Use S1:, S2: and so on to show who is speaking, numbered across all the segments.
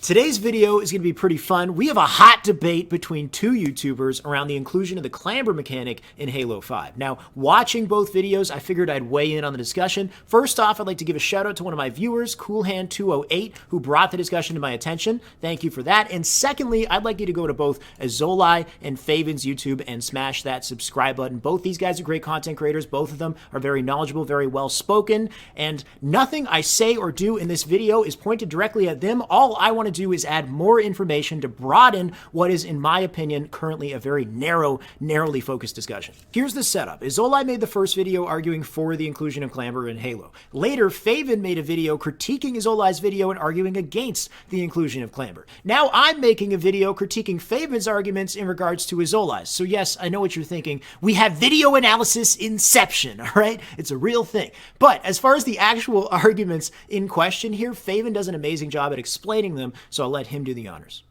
S1: Today's video is going to be pretty fun. We have a hot debate between two YouTubers around the inclusion of the Clamber mechanic in Halo 5. Now, watching both videos, I figured I'd weigh in on the discussion. First off, I'd like to give a shout out to one of my viewers, CoolHand208, who brought the discussion to my attention. Thank you for that. And secondly, I'd like you to go to both Aozolai and Fayvn's YouTube and smash that subscribe button. Both these guys are great content creators. Both of them are very knowledgeable, very well spoken, and nothing I say or do in this video is pointed directly at them. All I want to do is add more information to broaden what is, in my opinion, currently a very narrowly focused discussion. Here's the setup. Aozolai made the first video arguing for the inclusion of Clamber in Halo. Later, Favyn made a video critiquing Aozolai's video and arguing against the inclusion of Clamber. Now I'm making a video critiquing Favyn's arguments in regards to Aozolai's. So yes, I know what you're thinking. We have video analysis inception, all right? It's a real thing. But as far as the actual arguments in question here, Favyn does an amazing job at explaining them, so I'll let him do the honors.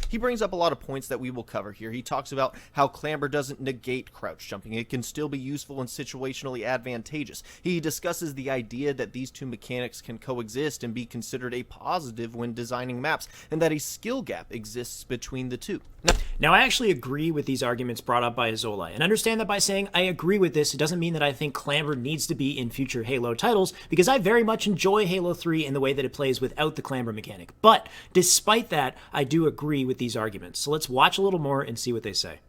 S2: He brings up a lot of points that we will cover here. He talks about how Clamber doesn't negate crouch jumping. It can still be useful and situationally advantageous. He discusses the idea that these two mechanics can coexist and be considered a positive when designing maps, and that a skill gap exists between the two.
S1: Now, I actually agree with these arguments brought up by Aozolai, and understand that by saying I agree with this, it doesn't mean that I think Clamber needs to be in future Halo titles, because I very much enjoy Halo 3 in the way that it plays without the Clamber mechanic. But despite that, I do agree with these arguments. So let's watch a little more and see what they say.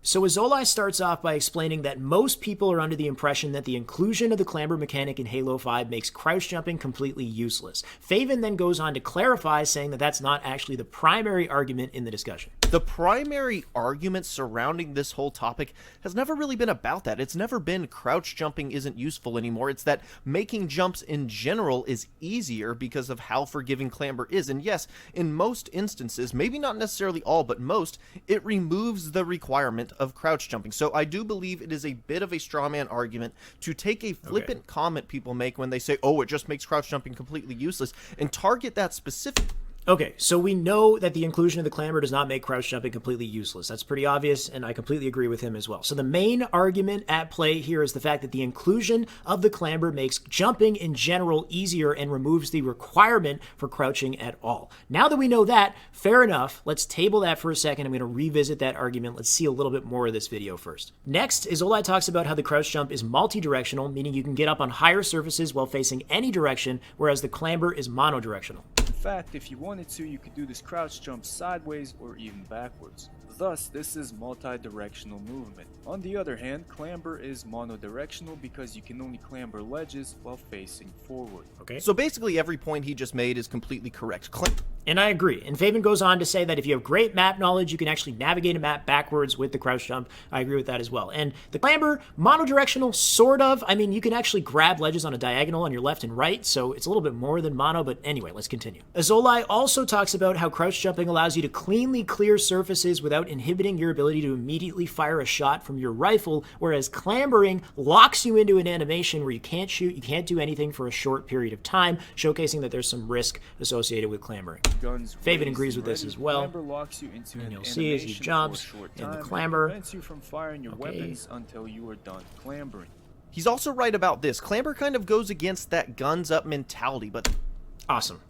S1: So Aozolai starts off by explaining that most people are under the impression that the inclusion of the Clamber mechanic in Halo 5 makes crouch jumping completely useless. Favyn then goes on to clarify, saying that that's not actually the primary argument in the discussion.
S2: The primary argument surrounding this whole topic has never really been about that. It's never been crouch jumping isn't useful anymore. It's that making jumps in general is easier because of how forgiving Clamber is. And yes, in most instances, maybe not necessarily all, but most, it removes the requirement of crouch jumping. So I do believe it is a bit of a straw man argument to take a flippant comment people make when they say, oh, it just makes crouch jumping completely useless, and target that specific.
S1: Okay, so we know that the inclusion of the Clamber does not make crouch jumping completely useless. That's pretty obvious, and I completely agree with him as well. So the main argument at play here is the fact that the inclusion of the Clamber makes jumping in general easier and removes the requirement for crouching at all. Now that we know that, fair enough, let's table that for a second. I'm going to revisit that argument. Let's see a little bit more of this video first. Next, Aozolai talks about how the crouch jump is multi-directional, meaning you can get up on higher surfaces while facing any direction, whereas the Clamber is monodirectional.
S3: In fact, if you wanted to, you could do this crouch jump sideways or even backwards. Thus, this is multi-directional movement. On the other hand, Clamber is monodirectional because you can only clamber ledges while facing forward.
S1: Okay.
S2: So basically every point he just made is completely correct.
S1: And I agree. And Favyn goes on to say that if you have great map knowledge, you can actually navigate a map backwards with the crouch jump. I agree with that as well. And the Clamber, monodirectional, sort of. I mean, you can actually grab ledges on a diagonal on your left and right, so it's a little bit more than mono, but anyway, let's continue. Aozolai also talks about how crouch jumping allows you to cleanly clear surfaces without inhibiting your ability to immediately fire a shot from your rifle, whereas clambering locks you into an animation where you can't shoot, you can't do anything for a short period of time, showcasing that there's some risk associated with clambering. Favyn agrees with this as well, and you'll see as he jumps in the Clamber,
S3: prevents you from firing your weapons until you are done clambering.
S2: He's also right about this. Clamber kind of goes against that guns up mentality, but
S1: awesome.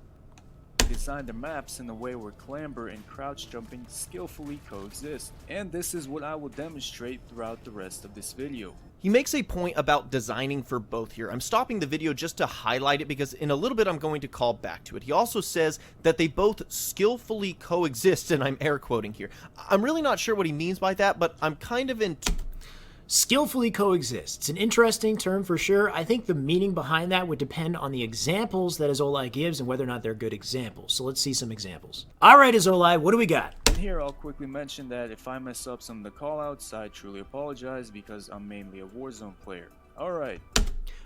S3: Design the maps in a way where clamber and crouch jumping skillfully coexist, and this is what I will demonstrate throughout the rest of this video.
S2: He makes a point about designing for both here. I'm stopping the video just to highlight it because in a little bit I'm going to call back to it. He also says that they both skillfully coexist, and I'm air quoting here. I'm really not sure what he means by that, but I'm kind of in...
S1: Skillfully coexist. It's an interesting term for sure. I think the meaning behind that would depend on the examples that Aozolai gives and whether or not they're good examples. So let's see some examples. All right, Aozolai, what do we got?
S3: And here I'll quickly mention that if I mess up some of the callouts, I truly apologize because I'm mainly a Warzone player. Alright.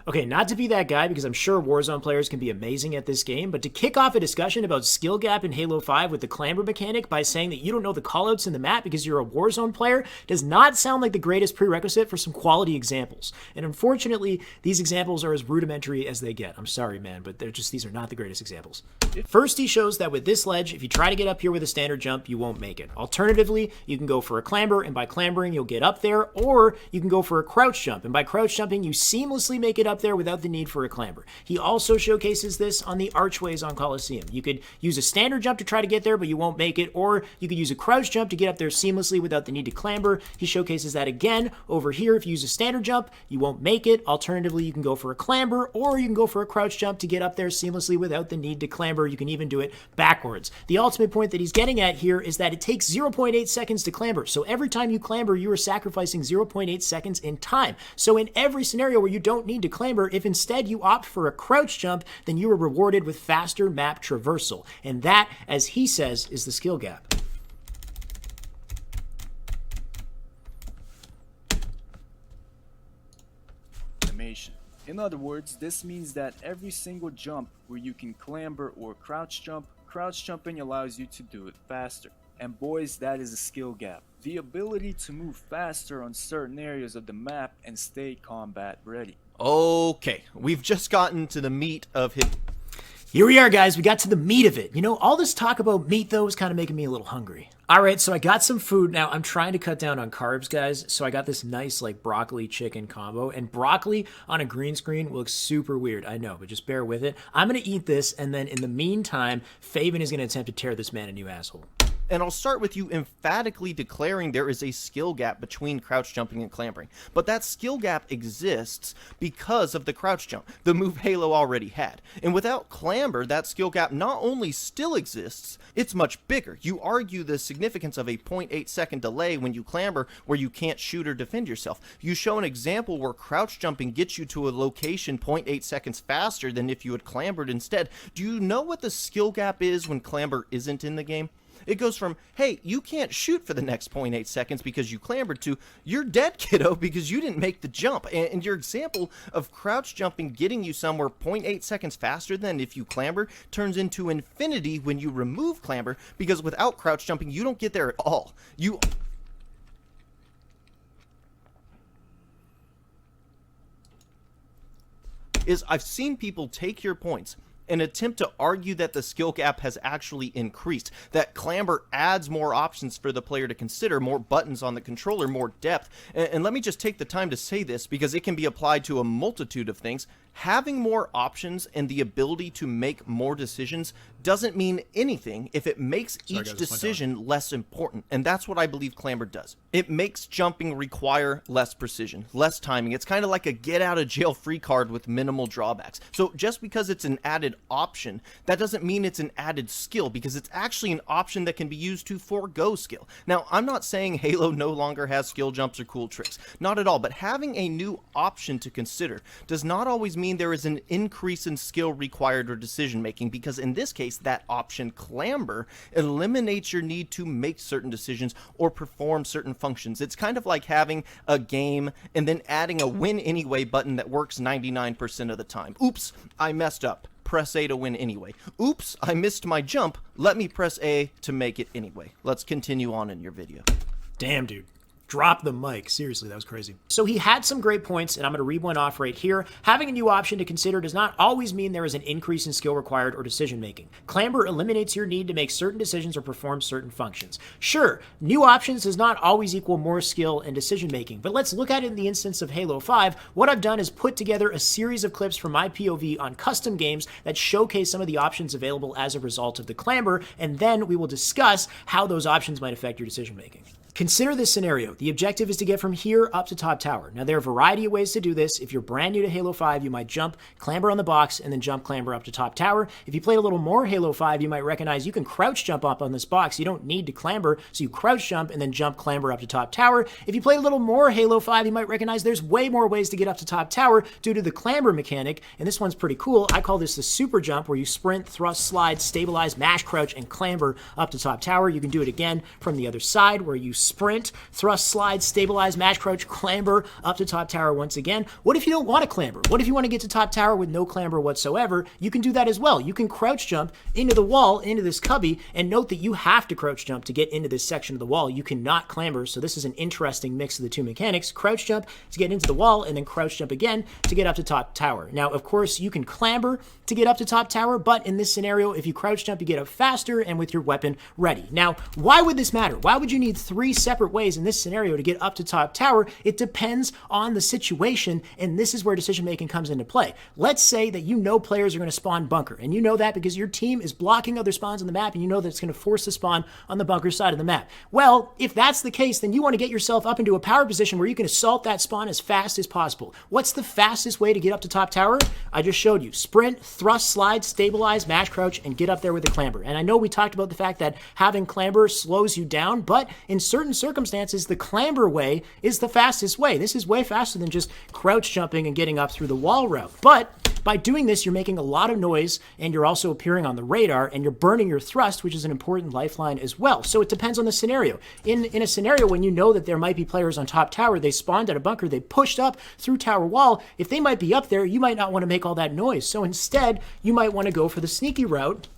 S1: Okay, not to be that guy, because I'm sure Warzone players can be amazing at this game, but to kick off a discussion about skill gap in Halo 5 with the Clamber mechanic by saying that you don't know the callouts in the map because you're a Warzone player does not sound like the greatest prerequisite for some quality examples. And unfortunately, these examples are as rudimentary as they get. I'm sorry, man, but these are not the greatest examples. First, he shows that with this ledge, if you try to get up here with a standard jump, you won't make it. Alternatively, you can go for a clamber, and by clambering, you'll get up there, or you can go for a crouch jump, and by crouch jumping, you seamlessly make it up up there without the need for a clamber. He also showcases this on the archways on Colosseum. You could use a standard jump to try to get there, but you won't make it, or you could use a crouch jump to get up there seamlessly without the need to clamber. He showcases that again over here. If you use a standard jump, you won't make it. Alternatively, you can go for a clamber, or you can go for a crouch jump to get up there seamlessly without the need to clamber. You can even do it backwards. The ultimate point that he's getting at here is that it takes 0.8 seconds to clamber. So every time you clamber, you are sacrificing 0.8 seconds in time. So in every scenario where you don't need to clamber, if instead you opt for a crouch jump, then you are rewarded with faster map traversal. And that, as he says, is the skill gap.
S3: In other words, this means that every single jump where you can clamber or crouch jumping allows you to do it faster. And boys, that is a skill gap. The ability to move faster on certain areas of the map and stay combat ready.
S2: Okay, we've just gotten to the meat of his...
S1: Here we are, guys. We got to the meat of it. You know, all this talk about meat, though, is kind of making me a little hungry. All right, so I got some food. Now, I'm trying to cut down on carbs, guys, so I got this nice, like, broccoli chicken combo. And broccoli on a green screen looks super weird, I know, but just bear with it. I'm going to eat this, and then in the meantime, Fayvn is going to attempt to tear this man a new asshole.
S2: And I'll start with you emphatically declaring there is a skill gap between crouch jumping and clambering. But that skill gap exists because of the crouch jump, the move Halo already had. And without clamber, that skill gap not only still exists, it's much bigger. You argue the significance of a 0.8 second delay when you clamber where you can't shoot or defend yourself. You show an example where crouch jumping gets you to a location 0.8 seconds faster than if you had clambered instead. Do you know what the skill gap is when clamber isn't in the game? It goes from, hey, you can't shoot for the next 0.8 seconds because you clambered, to you're dead, kiddo, because you didn't make the jump. And your example of crouch jumping getting you somewhere 0.8 seconds faster than if you clamber turns into infinity when you remove clamber, because without crouch jumping, you don't get there at all. I've seen people take your points and attempt to argue that the skill gap has actually increased, that clamber adds more options for the player to consider, more buttons on the controller, more depth. And let me just take the time to say this because it can be applied to a multitude of things. Having more options and the ability to make more decisions doesn't mean anything if it makes each decision less important. And that's what I believe clamber does. It makes jumping require less precision, less timing. It's kind of like a get out of jail free card with minimal drawbacks. So just because it's an added option, that doesn't mean it's an added skill, because it's actually an option that can be used to forego skill. Now, I'm not saying Halo no longer has skill jumps or cool tricks. Not at all. But having a new option to consider does not always mean there is an increase in skill required or decision making, because in this case, that option, clamber, eliminates your need to make certain decisions or perform certain functions. It's kind of like having a game and then adding a win anyway button that works 99% of the time. Oops, I messed up. Press A to win anyway. Oops, I missed my jump. Let me press A to make it anyway. Let's continue on in your video.
S1: Damn, dude. Drop the mic. Seriously, that was crazy. So he had some great points, and I'm going to read one off right here. Having a new option to consider does not always mean there is an increase in skill required or decision making. Clamber eliminates your need to make certain decisions or perform certain functions. Sure, new options does not always equal more skill and decision making, but let's look at it in the instance of Halo 5. What I've done is put together a series of clips from my POV on custom games that showcase some of the options available as a result of the clamber, and then we will discuss how those options might affect your decision making. Consider this scenario. The objective is to get from here up to top tower. Now, there are a variety of ways to do this. If you're brand new to Halo 5, you might jump, clamber on the box, and then jump clamber up to top tower. If you played a little more Halo 5, you might recognize you can crouch jump up on this box. You don't need to clamber, so you crouch jump and then jump clamber up to top tower. If you play a little more Halo 5, you might recognize there's way more ways to get up to top tower due to the clamber mechanic, and this one's pretty cool. I call this the super jump, where you sprint, thrust, slide, stabilize, mash, crouch, and clamber up to top tower. You can do it again from the other side, where you sprint, thrust, slide, stabilize, mash, crouch, clamber up to top tower once again. What if you don't want to clamber? What if you want to get to top tower with no clamber whatsoever? You can do that as well. You can crouch jump into the wall, into this cubby, and note that you have to crouch jump to get into this section of the wall. You cannot clamber, so this is an interesting mix of the two mechanics. Crouch jump to get into the wall, and then crouch jump again to get up to top tower. Now, of course, you can clamber to get up to top tower, but in this scenario, if you crouch jump, you get up faster and with your weapon ready. Now, why would this matter? Why would you need 3 3 separate ways in this scenario to get up to top tower. It depends on the situation, and this is where decision making comes into play. Let's say that you know players are going to spawn bunker, and you know that because your team is blocking other spawns on the map, and you know that it's going to force the spawn on the bunker side of the map. Well, if that's the case, then you want to get yourself up into a power position where you can assault that spawn as fast as possible. What's the fastest way to get up to top tower? I just showed you. Sprint, thrust, slide, stabilize, mash crouch, and get up there with the clamber. And I know we talked about the fact that having clamber slows you down, but in certain circumstances, the clamber way is the fastest way. This is way faster than just crouch jumping and getting up through the wall route. But by doing this, you're making a lot of noise, and you're also appearing on the radar, and you're burning your thrust, which is an important lifeline as well. So it depends on the scenario. In a scenario when you know that there might be players on top tower, they spawned at a bunker, they pushed up through tower wall, if they might be up there, you might not want to make all that noise. So instead, you might want to go for the sneaky route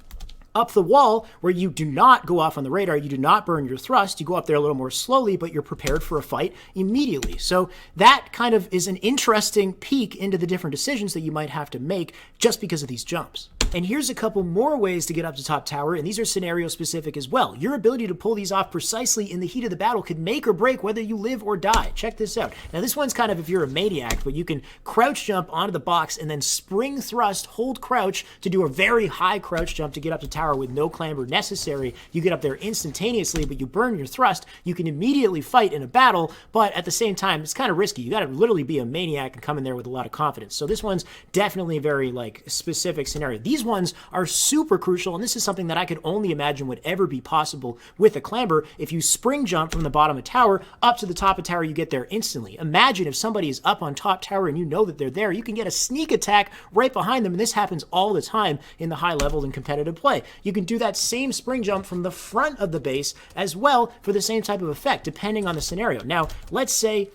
S1: up the wall, where you do not go off on the radar, you do not burn your thrust, you go up there a little more slowly, but you're prepared for a fight immediately. So that kind of is an interesting peek into the different decisions that you might have to make just because of these jumps. And here's a couple more ways to get up to top tower, and these are scenario specific as well. Your ability to pull these off precisely in the heat of the battle could make or break whether you live or die. Check this out. Now this one's kind of if you're a maniac, but you can crouch jump onto the box and then spring thrust, hold crouch to do a very high crouch jump to get up to tower with no clamber necessary. You get up there instantaneously, but you burn your thrust. You can immediately fight in a battle, but at the same time, it's kind of risky. You got to literally be a maniac and come in there with a lot of confidence. So this one's definitely a very specific scenario. These ones are super crucial, and this is something that I could only imagine would ever be possible with a clamber. If you spring jump from the bottom of tower up to the top of tower, you get there instantly. Imagine if somebody is up on top tower and you know that they're there, you can get a sneak attack right behind them, and this happens all the time in the high level and competitive play. You can do that same spring jump from the front of the base as well for the same type of effect, depending on the scenario. Now, let's say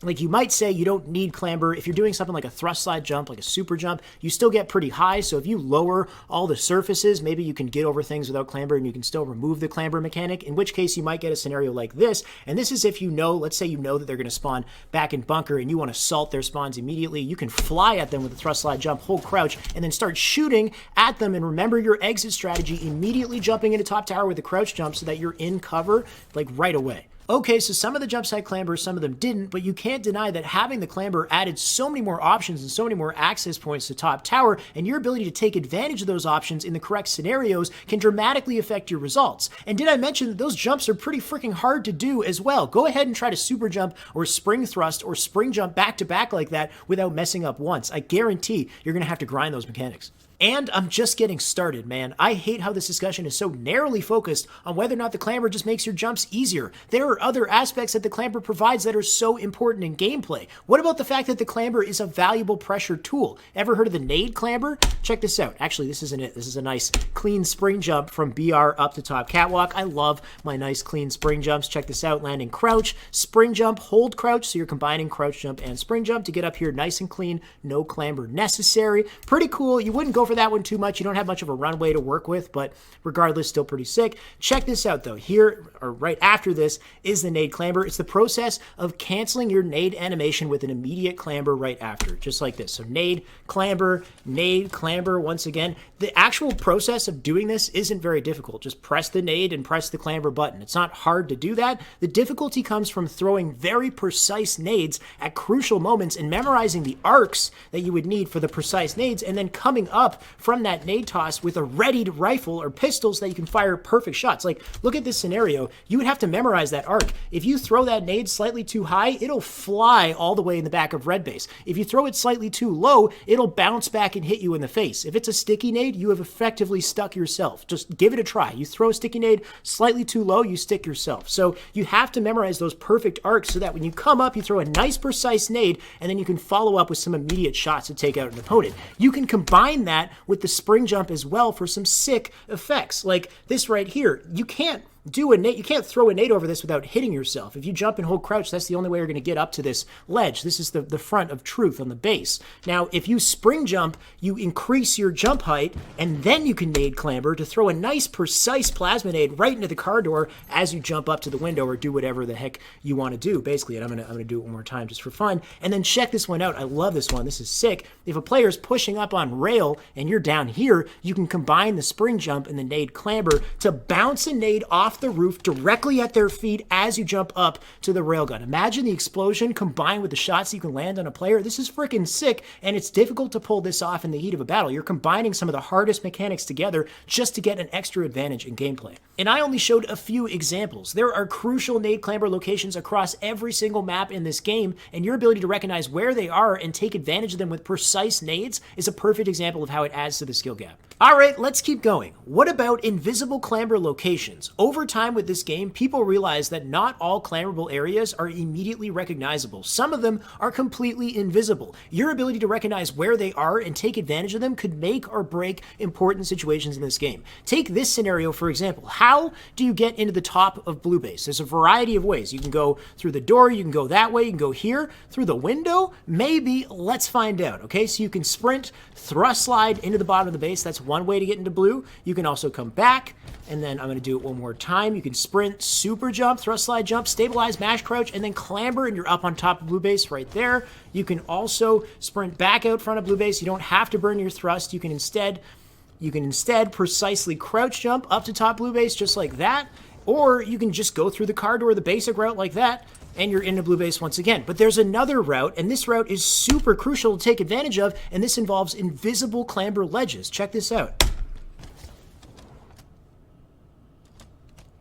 S1: you might say you don't need clamber. If you're doing something like a thrust slide jump, like a super jump, you still get pretty high. So if you lower all the surfaces, maybe you can get over things without clamber and you can still remove the clamber mechanic, in which case you might get a scenario like this. And this is if you know, let's say you know that they're going to spawn back in bunker and you want to assault their spawns immediately. You can fly at them with a thrust slide jump, hold crouch, and then start shooting at them. And remember your exit strategy, immediately jumping into top tower with a crouch jump so that you're in cover right away. Okay, so some of the jumps had clamber, some of them didn't, but you can't deny that having the clamber added so many more options and so many more access points to top tower, and your ability to take advantage of those options in the correct scenarios can dramatically affect your results. And did I mention that those jumps are pretty freaking hard to do as well? Go ahead and try to super jump or spring thrust or spring jump back to back like that without messing up once. I guarantee you're going to have to grind those mechanics. And I'm just getting started, man. I hate how this discussion is so narrowly focused on whether or not the clamber just makes your jumps easier. There are other aspects that the clamber provides that are so important in gameplay. What about the fact that the clamber is a valuable pressure tool? Ever heard of the Nade clamber? Check this out. Actually, this isn't it. This is a nice clean spring jump from BR up to top catwalk. I love my nice clean spring jumps. Check this out. Landing crouch, spring jump, hold crouch. So you're combining crouch jump and spring jump to get up here nice and clean. No clamber necessary. Pretty cool. You wouldn't go for that one too much. You don't have much of a runway to work with, but regardless, still pretty sick. Check this out though. Here, or right after this, is the Nade clamber. It's the process of canceling your Nade animation with an immediate clamber right after, just like this. So Nade clamber, once again. The actual process of doing this isn't very difficult. Just press the Nade and press the clamber button. It's not hard to do that. The difficulty comes from throwing very precise nades at crucial moments and memorizing the arcs that you would need for the precise nades, and then coming up from that nade toss with a readied rifle or pistols that you can fire perfect shots. Like, look at this scenario. You would have to memorize that arc. If you throw that nade slightly too high, it'll fly all the way in the back of red base. If you throw it slightly too low, it'll bounce back and hit you in the face. If it's a sticky nade, you have effectively stuck yourself. Just give it a try. You throw a sticky nade slightly too low, you stick yourself. So you have to memorize those perfect arcs so that when you come up, you throw a nice precise nade, and then you can follow up with some immediate shots to take out an opponent. You can combine that with the spring jump as well for some sick effects. Like this right here. You can't throw a nade over this without hitting yourself. If you jump and hold crouch, that's the only way you're going to get up to this ledge. This is the front of truth on the base. Now, if you spring jump, you increase your jump height, and then you can nade clamber to throw a nice, precise plasma nade right into the car door as you jump up to the window or do whatever the heck you want to do, basically. And I'm gonna do it one more time just for fun. And then check this one out. I love this one. This is sick. If a player's pushing up on rail and you're down here, you can combine the spring jump and the nade clamber to bounce a nade off off the roof directly at their feet as you jump up to the railgun. Imagine the explosion combined with the shots you can land on a player. This is freaking sick, and it's difficult to pull this off in the heat of a battle. You're combining some of the hardest mechanics together just to get an extra advantage in gameplay. And I only showed a few examples. There are crucial nade clamber locations across every single map in this game, and your ability to recognize where they are and take advantage of them with precise nades is a perfect example of how it adds to the skill gap. Alright, let's keep going. What about invisible clamber locations? Over time with this game, people realize that not all clamberable areas are immediately recognizable. Some of them are completely invisible. Your ability to recognize where they are and take advantage of them could make or break important situations in this game. Take this scenario for example. How do you get into the top of Blue Base? There's a variety of ways. You can go through the door, you can go that way, you can go here, through the window, maybe. Let's find out, okay? So you can sprint, thrust slide into the bottom of the base. That's one way to get into blue. You can also come back, and then I'm going to do it one more time. You can sprint, super jump, thrust slide jump, stabilize, mash crouch, and then clamber, and you're up on top of Blue Base right there. You can also sprint back out front of Blue Base. You don't have to burn your thrust. You can instead precisely crouch jump up to top Blue Base just like that, or you can just go through the car door, the basic route like that, and you're into Blue Base once again. But there's another route, and this route is super crucial to take advantage of, and this involves invisible clamber ledges. Check this out.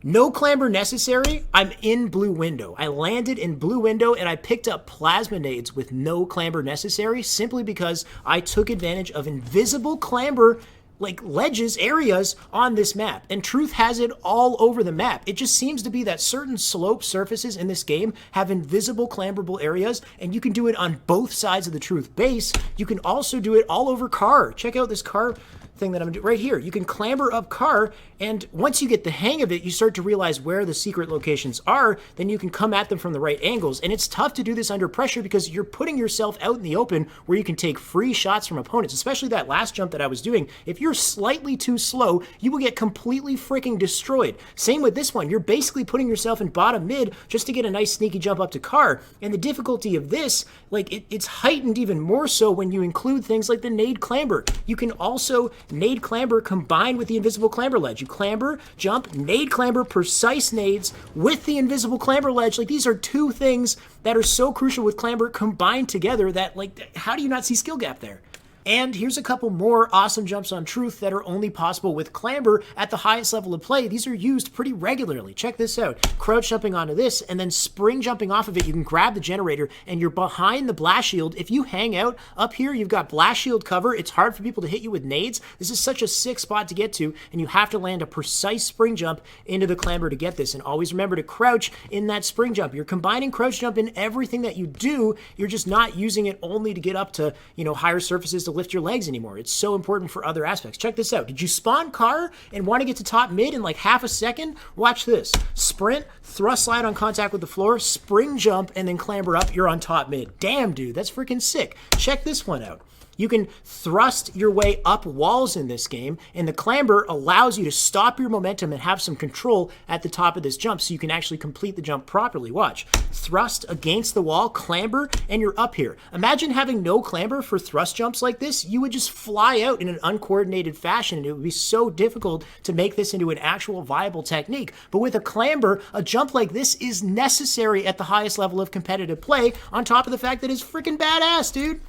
S1: No clamber necessary. I'm in blue window. I landed in blue window and I picked up plasma nades with no clamber necessary simply because I took advantage of invisible clamber like ledges, areas on this map. And truth has it all over the map. It just seems to be that certain slope surfaces in this game have invisible clamberable areas, and you can do it on both sides of the truth base. You can also do it all over car. Check out this car thing that I'm doing right here. You can clamber up car, and once you get the hang of it, you start to realize where the secret locations are, then you can come at them from the right angles. And it's tough to do this under pressure because you're putting yourself out in the open where you can take free shots from opponents, especially that last jump that I was doing. If you're slightly too slow, you will get completely freaking destroyed. Same with this one. You're basically putting yourself in bottom mid just to get a nice sneaky jump up to car. And the difficulty of this, like it's heightened even more so when you include things like the nade clamber. You can also nade clamber combined with the invisible clamber ledge. You clamber, jump, nade clamber, precise nades with the invisible clamber ledge. Like, these are two things that are so crucial with clamber combined together that, like, how do you not see skill gap there? And here's a couple more awesome jumps on truth that are only possible with clamber at the highest level of play. These are used pretty regularly. Check this out. Crouch jumping onto this and then spring jumping off of it. You can grab the generator and you're behind the blast shield. If you hang out up here, you've got blast shield cover. It's hard for people to hit you with nades. This is such a sick spot to get to, and you have to land a precise spring jump into the clamber to get this. And always remember to crouch in that spring jump. You're combining crouch jump in everything that you do. You're just not using it only to get up to, higher surfaces to lift your legs anymore. It's so important for other aspects. Check this out. Did you spawn car and want to get to top mid in like half a second? Watch this. Sprint, thrust slide on contact with the floor, spring jump, and then clamber up. You're on top mid. Damn, dude, that's freaking sick. Check this one out. You can thrust your way up walls in this game, and the clamber allows you to stop your momentum and have some control at the top of this jump so you can actually complete the jump properly. Watch. Thrust against the wall, clamber, and you're up here. Imagine having no clamber for thrust jumps like this. You would just fly out in an uncoordinated fashion, and it would be so difficult to make this into an actual viable technique. But with a clamber, a jump like this is necessary at the highest level of competitive play, on top of the fact that it's freaking badass, dude.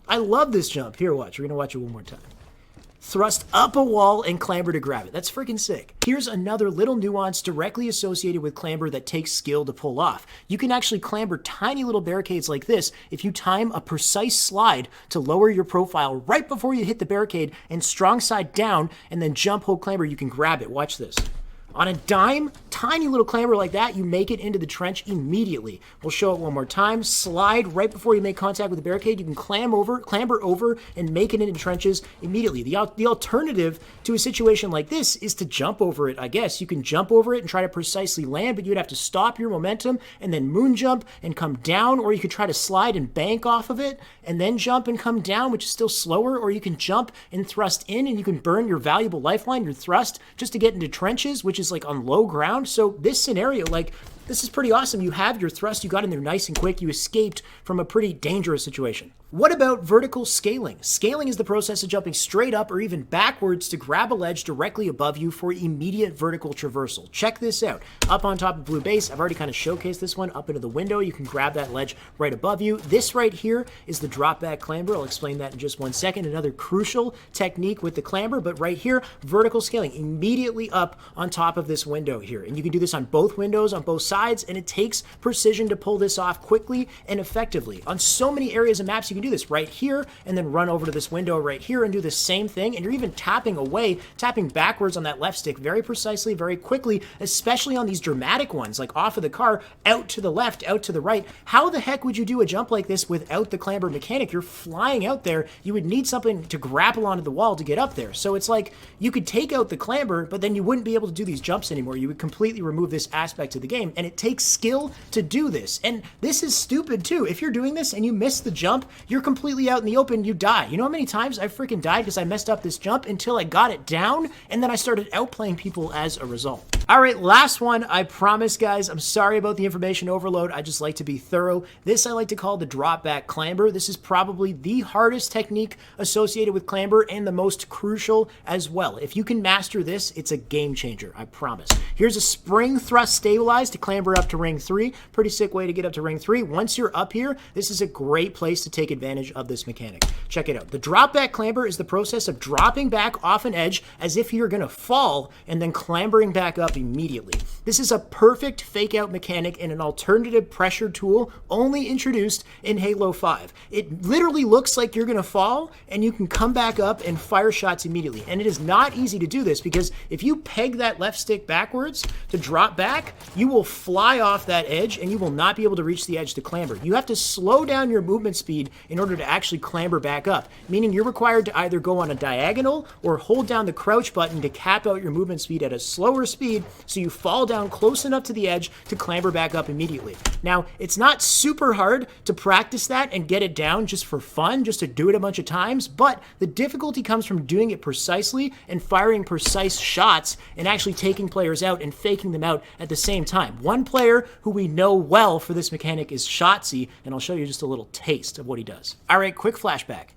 S1: I love this jump. Here, watch. We're going to watch it one more time. Thrust up a wall and clamber to grab it. That's freaking sick. Here's another little nuance directly associated with clamber that takes skill to pull off. You can actually clamber tiny little barricades like this if you time a precise slide to lower your profile right before you hit the barricade and strong side down and then jump, hold, clamber. You can grab it. Watch this. On a dime, tiny little clamber like that, you make it into the trench immediately. We'll show it one more time. Slide right before you make contact with the barricade. You can clamber over, and make it into trenches immediately. The alternative to a situation like this is to jump over it, I guess. You can jump over it and try to precisely land, but you'd have to stop your momentum and then moon jump and come down, or you could try to slide and bank off of it and then jump and come down, which is still slower, or you can jump and thrust in, and you can burn your valuable lifeline, your thrust, just to get into trenches, which is like on low ground. So this scenario, like, this is pretty awesome. You have your thrust, you got in there nice and quick, you escaped from a pretty dangerous situation. What about vertical scaling? Scaling is the process of jumping straight up or even backwards to grab a ledge directly above you for immediate vertical traversal. Check this out. Up on top of blue base, I've already kind of showcased this one up into the window. You can grab that ledge right above you. This right here is the drop back clamber. I'll explain that in just 1 second. Another crucial technique with the clamber, but right here, vertical scaling immediately up on top of this window here. And you can do this on both windows, on both sides, and it takes precision to pull this off quickly and effectively. On so many areas of maps, you can do this right here and then run over to this window right here and do the same thing. And you're even tapping away, tapping backwards on that left stick very precisely, very quickly, especially on these dramatic ones, like off of the car, out to the left, out to the right. How the heck would you do a jump like this without the clamber mechanic? You're flying out there. You would need something to grapple onto the wall to get up there. So it's like you could take out the clamber, but then you wouldn't be able to do these jumps anymore. You would completely remove this aspect of the game. And it takes skill to do this. And this is stupid too. If you're doing this and you miss the jump, you're completely out in the open, you die. You know how many times I freaking died because I messed up this jump until I got it down, and then I started outplaying people as a result. All right, last one. I promise, guys, I'm sorry about the information overload. I just like to be thorough. This I like to call the drop back clamber. This is probably the hardest technique associated with clamber and the most crucial as well. If you can master this, it's a game changer, I promise. Here's a spring thrust stabilized to clamber up to ring 3. Pretty sick way to get up to ring 3. Once you're up here, this is a great place to take advantage of this mechanic. Check it out. The drop back clamber is the process of dropping back off an edge as if you're gonna fall and then clambering back up immediately. This is a perfect fake out mechanic and an alternative pressure tool only introduced in Halo 5. It literally looks like you're gonna fall and you can come back up and fire shots immediately. And it is not easy to do this because if you peg that left stick backwards to drop back, you will fly off that edge and you will not be able to reach the edge to clamber. You have to slow down your movement speed in order to actually clamber back up, meaning you're required to either go on a diagonal or hold down the crouch button to cap out your movement speed at a slower speed so you fall down close enough to the edge to clamber back up immediately. Now, it's not super hard to practice that and get it down just for fun, just to do it a bunch of times, but the difficulty comes from doing it precisely and firing precise shots and actually taking players out and faking them out at the same time. One player who we know well for this mechanic is Shotzi, and I'll show you just a little taste of what he does. All right, quick flashback.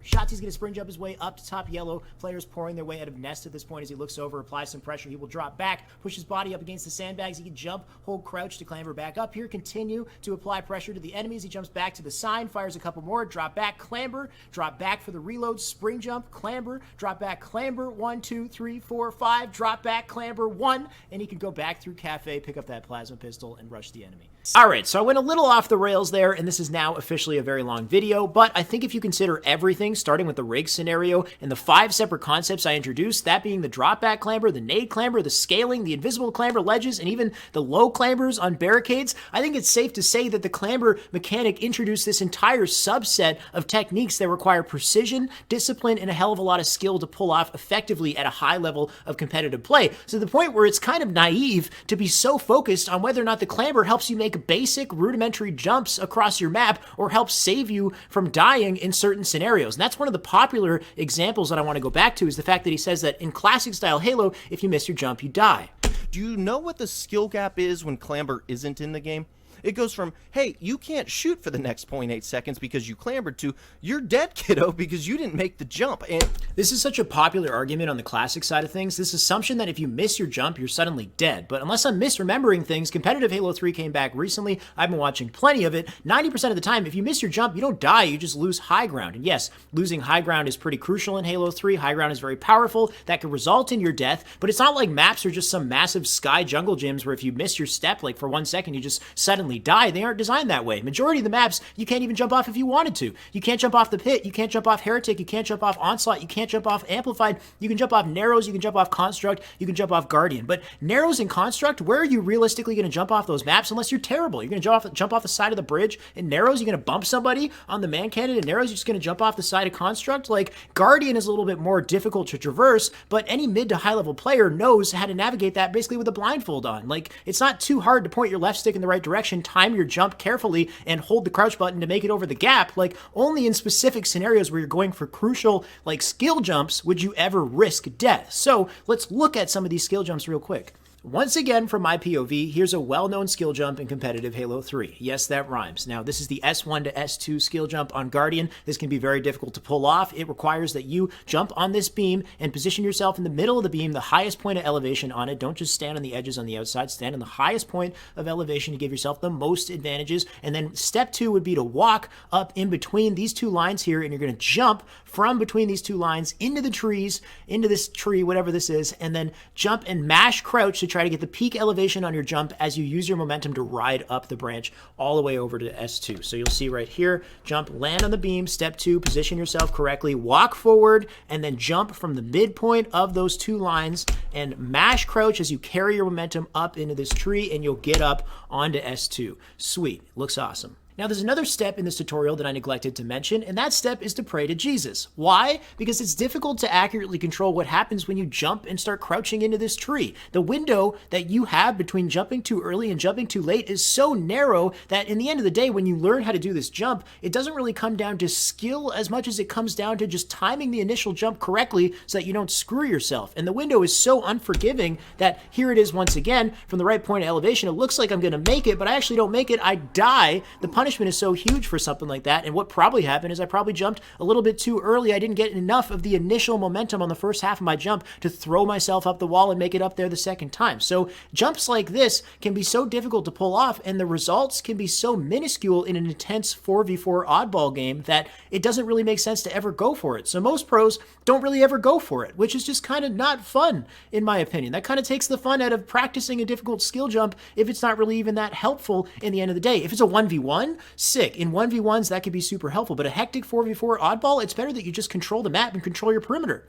S1: Shotzi's going to sprint jump his way up to top yellow. Players pouring their way out of nest at this point as he looks over, applies some pressure. He will drop back, push his body up against the sandbags. He can jump, hold crouch to clamber back up here, continue to apply pressure to the enemies. He jumps back to the sign, fires a couple more, drop back, clamber, drop back for the reload, spring jump, clamber, drop back, clamber, 1, 2, 3, 4, 5, drop back, clamber, 1, and he can go back through cafe, pick up that plasma pistol, and rush the enemy. All right, so I went a little off the rails there, and this is now officially a very long video, but I think if you consider everything, starting with the rig scenario and the 5 separate concepts I introduced, that being the drop back clamber, the nade clamber, the scaling, the invisible clamber ledges, and even the low clambers on barricades, I think it's safe to say that the clamber mechanic introduced this entire subset of techniques that require precision, discipline, and a hell of a lot of skill to pull off effectively at a high level of competitive play, to the point where it's kind of naive to be so focused on whether or not the clamber helps you make basic rudimentary jumps across your map or helps save you from dying in certain scenarios. And that's one of the popular examples that I want to go back to, is the fact that he says that in classic style Halo, if you miss your jump, you die.
S2: Do you know what the skill gap is when clamber isn't in the game? It goes from, hey, you can't shoot for the next 0.8 seconds because you clambered, to you're dead, kiddo, because you didn't make the jump. And
S1: this is such a popular argument on the classic side of things, this assumption that if you miss your jump, you're suddenly dead. But unless I'm misremembering things, competitive Halo 3 came back recently. I've been watching plenty of it. 90% of the time, if you miss your jump, you don't die, you just lose high ground. And yes, losing high ground is pretty crucial in Halo 3. High ground is very powerful. That could result in your death, but it's not like maps are just some massive sky jungle gyms where if you miss your step, like for 1 second, you just suddenly die. They aren't designed that way. Majority of the maps, you can't even jump off if you wanted to. You can't jump off the pit, you can't jump off heretic, you can't jump off onslaught, you can't jump off amplified, you can jump off narrows, you can jump off construct, you can jump off guardian. But narrows and construct, where are you realistically going to jump off those maps unless you're terrible? You're going to jump off the side of the bridge. In narrows, you're going to bump somebody on the man cannon. In narrows, you're just going to jump off the side of construct. Like, guardian is a little bit more difficult to traverse, but any mid to high level player knows how to navigate that basically with a blindfold on. Like, it's not too hard to point your left stick in the right direction, time your jump carefully, and hold the crouch button to make it over the gap. Like, only in specific scenarios where you're going for crucial, like, skill jumps would you ever risk death. So let's look at some of these skill jumps real quick. Once again, from my POV, here's a well-known skill jump in competitive Halo 3. Yes, that rhymes. Now, this is the S1 to S2 skill jump on Guardian. This can be very difficult to pull off. It requires that you jump on this beam and position yourself in the middle of the beam, the highest point of elevation on it. Don't just stand on the edges on the outside. Stand on the highest point of elevation to give yourself the most advantages. And then step 2 would be to walk up in between these two lines here, and you're going to jump from between these two lines into the trees, into this tree, whatever this is, and then jump and mash crouch to try to get the peak elevation on your jump as you use your momentum to ride up the branch all the way over to S2. So you'll see right here, jump, land on the beam, step 2, position yourself correctly, walk forward, and then jump from the midpoint of those two lines and mash crouch as you carry your momentum up into this tree, and you'll get up onto S2. Sweet. Looks awesome. Now, there's another step in this tutorial that I neglected to mention, and that step is to pray to Jesus. Why? Because it's difficult to accurately control what happens when you jump and start crouching into this tree. The window that you have between jumping too early and jumping too late is so narrow that in the end of the day, when you learn how to do this jump, it doesn't really come down to skill as much as it comes down to just timing the initial jump correctly so that you don't screw yourself. And the window is so unforgiving that here it is once again, from the right point of elevation, it looks like I'm going to make it, but I actually don't make it. I die. The punishment is so huge for something like that, and what probably happened is I probably jumped a little bit too early. I didn't get enough of the initial momentum on the first half of my jump to throw myself up the wall and make it up there the second time. So jumps like this can be so difficult to pull off, and the results can be so minuscule in an intense 4v4 oddball game that it doesn't really make sense to ever go for it. So most pros don't really ever go for it, which is just kind of not fun, in my opinion. That kind of takes the fun out of practicing a difficult skill jump if it's not really even that helpful in the end of the day. If it's a 1v1, sick. In 1v1s, that could be super helpful, but a hectic 4v4 oddball, it's better that you just control the map and control your perimeter.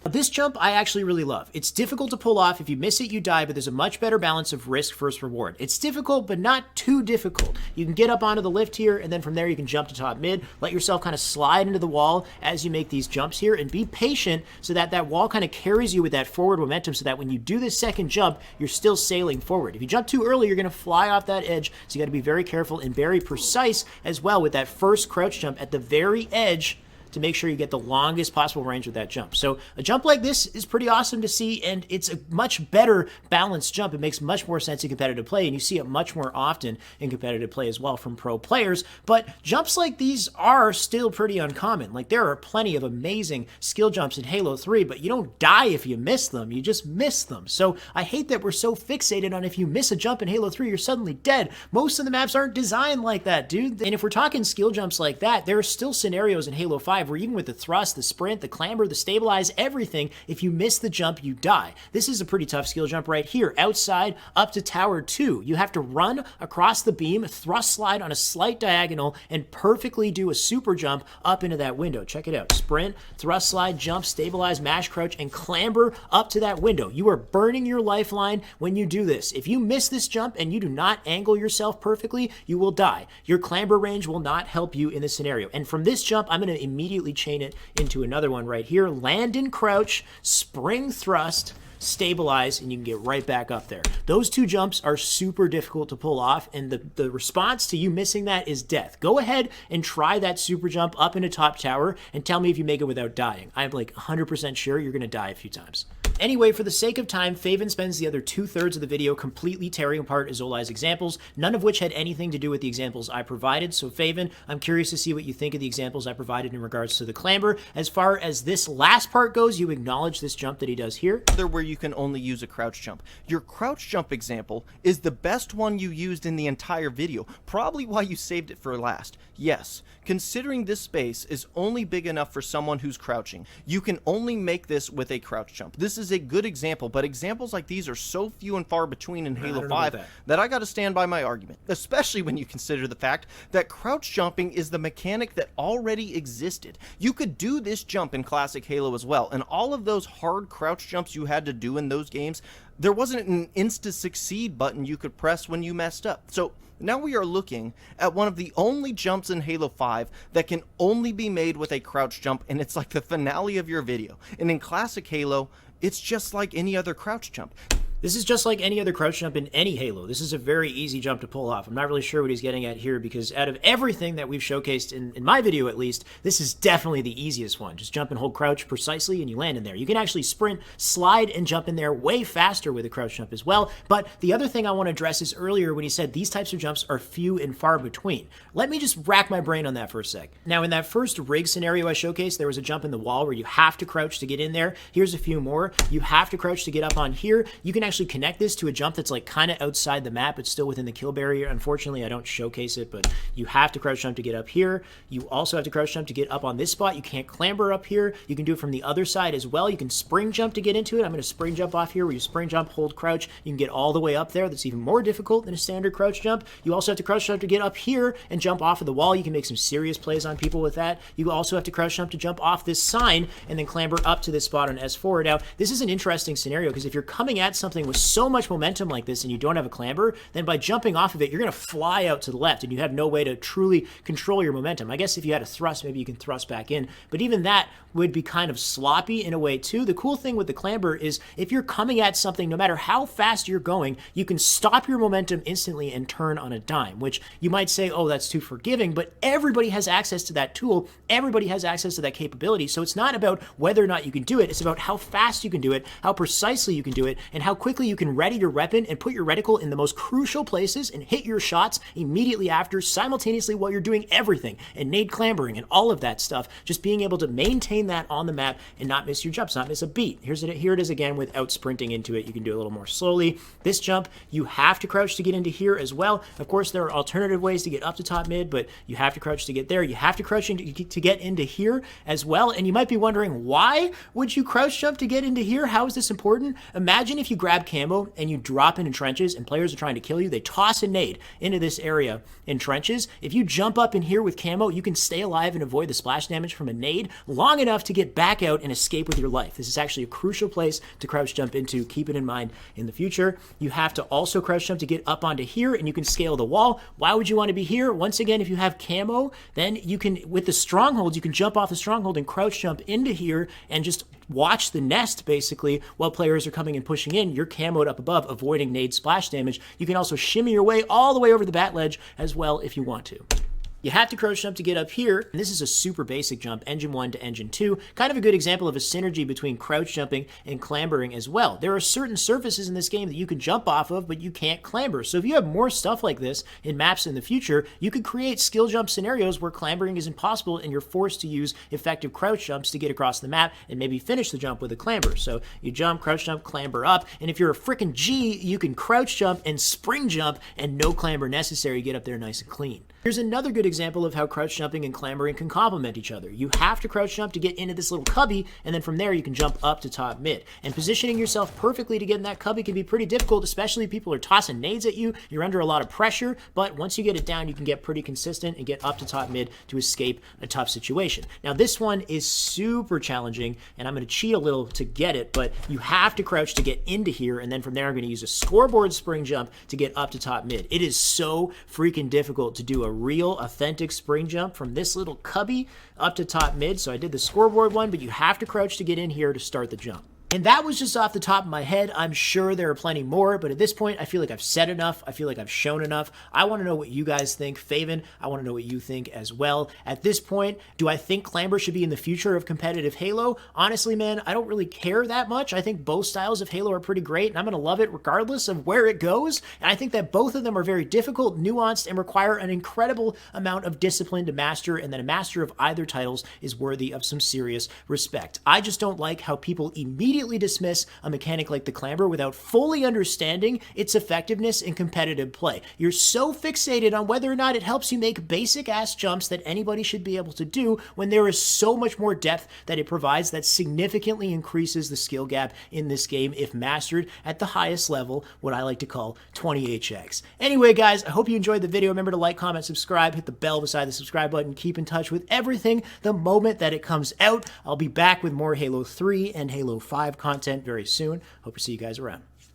S1: This jump I actually really love. It's difficult to pull off. If you miss it, you die, but there's a much better balance of risk versus reward. It's difficult, but not too difficult. You can get up onto the lift here, and then from there you can jump to top mid, let yourself kind of slide into the wall as you make these jumps here, and be patient so that that wall kind of carries you with that forward momentum so that when you do this second jump, you're still sailing forward. If you jump too early, you're going to fly off that edge, so you got to be very careful and very precise as well with that first crouch jump at the very edge to make sure you get the longest possible range with that jump. So a jump like this is pretty awesome to see, and it's a much better balanced jump. It makes much more sense in competitive play, and you see it much more often in competitive play as well from pro players. But jumps like these are still pretty uncommon. Like, there are plenty of amazing skill jumps in Halo 3, but you don't die if you miss them. You just miss them. So I hate that we're so fixated on if you miss a jump in Halo 3, you're suddenly dead. Most of the maps aren't designed like that, dude. And if we're talking skill jumps like that, there are still scenarios in Halo 5 where even with the thrust, the sprint, the clamber, the stabilize, everything, if you miss the jump, you die. This is a pretty tough skill jump right here. Outside, up to tower 2. You have to run across the beam, thrust slide on a slight diagonal, and perfectly do a super jump up into that window. Check it out. Sprint, thrust slide, jump, stabilize, mash crouch, and clamber up to that window. You are burning your lifeline when you do this. If you miss this jump and you do not angle yourself perfectly, you will die. Your clamber range will not help you in this scenario. And from this jump, I'm going to immediately chain it into another one right here. Land and crouch, spring thrust, stabilize, and you can get right back up there. Those two jumps are super difficult to pull off, and the response to you missing that is death. Go ahead and try that super jump up into top tower and tell me if you make it without dying. I'm like 100% sure you're going to die a few times. Anyway, for the sake of time, Fayvn spends the other 2/3 of the video completely tearing apart Aozolai's examples, none of which had anything to do with the examples I provided. So Fayvn, I'm curious to see what you think of the examples I provided in regards to the clamber. As far as this last part goes, you acknowledge this jump that he does here.
S2: Where you can only use a crouch jump. Your crouch jump example is the best one you used in the entire video, probably why you saved it for last. Yes, considering this space is only big enough for someone who's crouching, you can only make this with a crouch jump. This is a good example, but examples like these are so few and far between in Halo 5 that I gotta stand by my argument, especially when you consider the fact that crouch jumping is the mechanic that already existed. You could do this jump in classic Halo as well, and all of those hard crouch jumps you had to do in those games, there wasn't an insta-succeed button you could press when you messed up. So now we are looking at one of the only jumps in Halo 5 that can only be made with a crouch jump, and it's like the finale of your video. And in classic Halo, it's just like any other crouch jump.
S1: This is just like any other crouch jump in any Halo. This is a very easy jump to pull off. I'm not really sure what he's getting at here because out of everything that we've showcased in my video at least, this is definitely the easiest one. Just jump and hold crouch precisely and you land in there. You can actually sprint, slide, and jump in there way faster with a crouch jump as well. But the other thing I want to address is earlier when he said these types of jumps are few and far between. Let me just rack my brain on that for a sec. Now in that first rig scenario I showcased, there was a jump in the wall where you have to crouch to get in there. Here's a few more. You have to crouch to get up on here. You can actually connect this to a jump that's like kind of outside the map. It's still within the kill barrier. Unfortunately, I don't showcase it, but you have to crouch jump to get up here. You also have to crouch jump to get up on this spot. You can't clamber up here. You can do it from the other side as well. You can spring jump to get into it. I'm going to spring jump off here where you spring jump, hold crouch. You can get all the way up there. That's even more difficult than a standard crouch jump. You also have to crouch jump to get up here and jump off of the wall. You can make some serious plays on people with that. You also have to crouch jump to jump off this sign and then clamber up to this spot on S4. Now, this is an interesting scenario because if you're coming at something with so much momentum like this and you don't have a clamber, then by jumping off of it, you're going to fly out to the left and you have no way to truly control your momentum. I guess if you had a thrust, maybe you can thrust back in, but even that would be kind of sloppy in a way too. The cool thing with the clamber is if you're coming at something, no matter how fast you're going, you can stop your momentum instantly and turn on a dime, which you might say, oh, that's too forgiving, but everybody has access to that tool. Everybody has access to that capability. So it's not about whether or not you can do it. It's about how fast you can do it, how precisely you can do it, and how quickly you can ready your weapon and put your reticle in the most crucial places and hit your shots immediately after, simultaneously while you're doing everything and nade clambering and all of that stuff. Just being able to maintain that on the map and not miss your jumps, not miss a beat. Here it is again without sprinting into it. You can do it a little more slowly. This jump, you have to crouch to get into here as well. Of course, there are alternative ways to get up to top mid, but you have to crouch to get there. You have to crouch to get into here as well. And you might be wondering, why would you crouch jump to get into here? How is this important? Imagine if you grab camo and you drop into trenches and players are trying to kill you. They toss a nade into this area in trenches. If you jump up in here with camo, you can stay alive and avoid the splash damage from a nade long enough to get back out and escape with your life. This is actually a crucial place to crouch jump into. Keep it in mind in the future. You have to also crouch jump to get up onto here and you can scale the wall. Why would you want to be here? Once again, if you have camo, then you can, with the strongholds, you can jump off the stronghold and crouch jump into here and just watch the nest basically while players are coming and pushing in. You're camoed up above, avoiding nade splash damage. You can also shimmy your way all the way over the bat ledge as well if you want to. You have to crouch jump to get up here, and this is a super basic jump, engine 1 to engine 2, kind of a good example of a synergy between crouch jumping and clambering as well. There are certain surfaces in this game that you can jump off of, but you can't clamber. So if you have more stuff like this in maps in the future, you could create skill jump scenarios where clambering is impossible and you're forced to use effective crouch jumps to get across the map and maybe finish the jump with a clamber. So you jump, crouch jump, clamber up, and if you're a frickin' G, you can crouch jump and spring jump and no clamber necessary, get up there nice and clean. Here's another good example of how crouch jumping and clambering can complement each other. You have to crouch jump to get into this little cubby, and then from there you can jump up to top mid. And positioning yourself perfectly to get in that cubby can be pretty difficult, especially if people are tossing nades at you. You're under a lot of pressure, but once you get it down, you can get pretty consistent and get up to top mid to escape a tough situation. Now this one is super challenging, and I'm going to cheat a little to get it, but you have to crouch to get into here, and then from there I'm going to use a scoreboard spring jump to get up to top mid. It is so freaking difficult to do a real authentic spring jump from this little cubby up to top mid. So I did the scoreboard one, but you have to crouch to get in here to start the jump. And that was just off the top of my head. I'm sure there are plenty more, but at this point, I feel like I've said enough. I feel like I've shown enough. I want to know what you guys think. Fayvn, I want to know what you think as well. At this point, do I think Clamber should be in the future of competitive Halo? Honestly, man, I don't really care that much. I think both styles of Halo are pretty great, and I'm going to love it regardless of where it goes. And I think that both of them are very difficult, nuanced, and require an incredible amount of discipline to master, and that a master of either titles is worthy of some serious respect. I just don't like how people immediately dismiss a mechanic like the Clamber without fully understanding its effectiveness in competitive play. You're so fixated on whether or not it helps you make basic ass jumps that anybody should be able to do when there is so much more depth that it provides that significantly increases the skill gap in this game if mastered at the highest level, what I like to call 20HX. Anyway, guys, I hope you enjoyed the video. Remember to like, comment, subscribe, hit the bell beside the subscribe button, keep in touch with everything the moment that it comes out. I'll be back with more Halo 3 and Halo 5 content very soon. Hope to see you guys around.